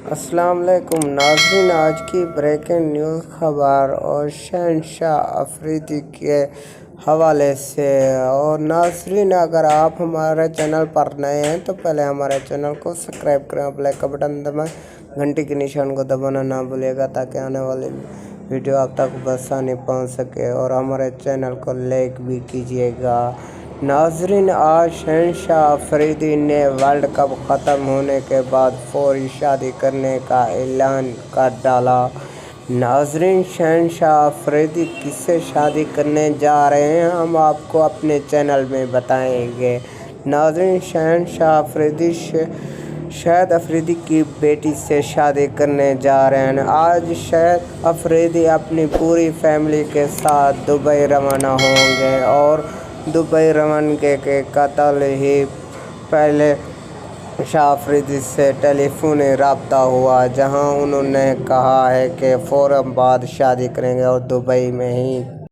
السلام علیکم ناظرین، آج کی بریکنگ نیوز خبر اور شہنشاہ افریدی کے حوالے سے۔ اور ناظرین، اگر آپ ہمارے چینل پر نئے ہیں تو پہلے ہمارے چینل کو سبسکرائب کریں، بیل کا بٹن دبائیں، گھنٹی کے نشان کو دبانا نہ بھولیے گا تاکہ آنے والی ویڈیو آپ تک بآسانی پہنچ سکے، اور ہمارے چینل کو لائک بھی کیجیے گا۔ ناظرین، آج شہنشاہ افریدی نے ورلڈ کپ ختم ہونے کے بعد فوری شادی کرنے کا اعلان کر ڈالا۔ ناظرین، شہنشاہ افریدی کس سے شادی کرنے جا رہے ہیں، ہم آپ کو اپنے چینل میں بتائیں گے۔ ناظرین، شہنشاہ افریدی شاہد افریدی کی بیٹی سے شادی کرنے جا رہے ہیں۔ آج شاہد افریدی اپنی پوری فیملی کے ساتھ دبئی روانہ ہوں گے، اور دبئی روانگی کے قبل ہی پہلے شاہ افریدی سے ٹیلی فونی رابطہ ہوا، جہاں انہوں نے کہا ہے کہ فوراً بعد شادی کریں گے اور دبئی میں ہی